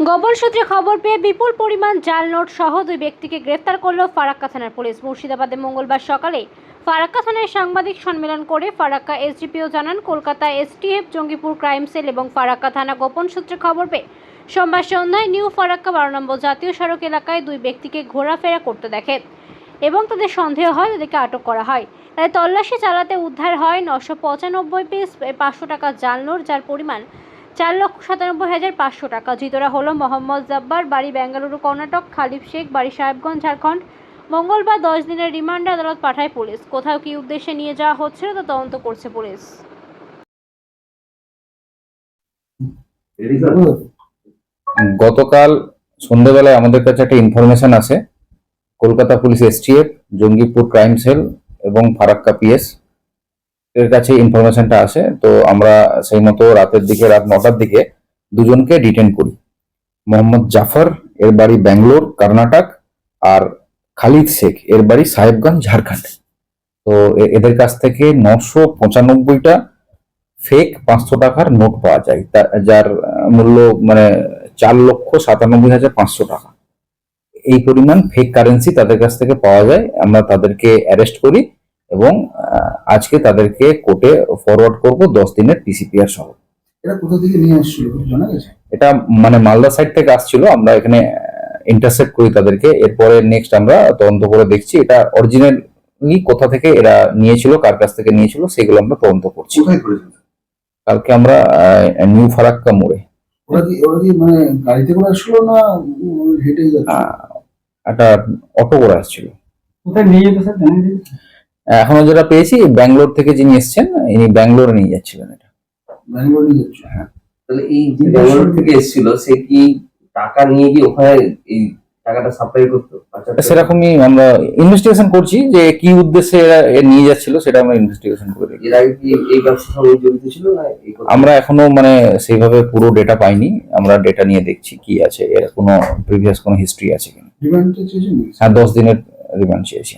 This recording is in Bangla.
গোপন সূত্রে খবর পেয়ে বিপুল পরিমাণ জাল নোট সহ দুই ব্যক্তিকে গ্রেফতার করল ফারাক্কা থানার পুলিশ। মুর্শিদাবাদে মঙ্গলবার সকালে ফারাক্কা থানায় সাংবাদিক সম্মেলন করে ফারাক্কা এসডিপিও জানান, Kolkata STF, Jangipur crime sell এবং ফারাক্কা থানা গোপন সূত্রে খবর পেয়ে সোমবার সন্ধ্যায় নিউ ফারাক্কা 12 নম্বর জাতীয় সড়ক এলাকায় দুই ব্যক্তিকে ঘোরাফেরা করতে দেখে এবং তাদের সন্দেহ হয় তাদেরকে আটক করা হয়। তাই তল্লাশি চালাতে উদ্ধার হয় 995 পিস 500 টাকা জাল নোট, যার পরিমাণ 4,97,500 টাকা। ধৃতরা হলো মোহাম্মদ জব্বার, বাড়ি বেঙ্গালুরু কর্ণাটক, খালিফ শেখ, বাড়ি সাহেবগঞ্জ ঝাড়খণ্ড। মঙ্গলবার 10 দিনের রিমান্ডে আদালত পাঠায় পুলিশ। কোথাও কি উদ্দেশ্যে নিয়ে যাওয়া হচ্ছিল তা তদন্ত করছে পুলিশ। গতকাল সন্ধ্যাবেলায় আমাদের কাছে একটা ইনফরমেশন আছে, Kolkata police STF, Jangipur crime sell এবং ফারাক্কা পিএস এর কাছে ইনফরমেশনটা আসে। তো আমরা সেই মতো রাতের দিকে, রাত 9টার দিকে দুজনকে ডিটেন করি। মোহাম্মদ জাফর, এর বাড়ি ব্যাঙ্গালোর কর্ণাটক, আর খালিদ শেখ, এর বাড়ি সাহেবগঞ্জ ঝাড়খণ্ড। তো এদের কাছ থেকে 995টা ফেক 500 টাকার নোট পাওয়া যায়, যার মূল্য 4,97,500 টাকা। এই পরিমাণ ফেক কারেন্সি তাদের কাছ থেকে পাওয়া যায়। আমরা তাদেরকে অ্যারেস্ট করি এবং আজকে তাদেরকে কোর্টে ফরওয়ার্ড করব 10 দিনের পিসিপিআর সহ। এটা কোথা থেকে নিয়ে আসছিল জানা গেছে? এটা মালদা সাইড থেকে আসছিল, আমরা এখানে ইন্টারসেপ্ট করি তাদেরকে। এরপরে নেক্সট আমরা তদন্ত করে দেখছি এটা অরিজিনালি কোথা থেকে এরা নিয়েছিল, কার কাছ থেকে নিয়েছিল, সেগুলো আমরা তদন্ত করছি। কোথায় করেছিল? কালকে আমরা নিউ ফারাক্কা মোড়ে। ওরা কি গাড়িতে করে আসলো না হেঁটে যাচ্ছে? একটা অটো করে আসছিল। কোথায় নিয়ে যেতে স্যার জানেন? এখনো যেটা পেয়েছি, ব্যাঙ্গালোর থেকে যিনি এসছেন ইনি ব্যাঙ্গালোরে নিয়ে যাচ্ছিলেন এটা। ব্যাঙ্গালোর নিয়ে যাচ্ছে? হ্যাঁ। তাহলে এই যে ব্যাঙ্গালোর থেকে এসেছিল, সে কি টাকা নিয়ে গিয়ে ওখানে এই টাকাটা সাপ্লাই করতো? সেরকমই আমরা ইনভেস্টিগেশন করছি যে কি উদ্দেশ্যে এরা নিয়ে যাচ্ছিল, সেটা আমরা ইনভেস্টিগেশন করে দেখি। এর আগে কি এই ব্যবসার সঙ্গে জড়িত ছিল না? আমরা এখনো সেইভাবে পুরো ডেটা পাইনি। আমরা ডেটা নিয়ে দেখছি কি আছে, এর কোনো প্রিভিয়াস কোনো হিস্ট্রি আছে কিনা। রিমান্ডটা চেয়েছেন? হ্যাঁ, 10 দিনের রিমান্ড চেয়েছি।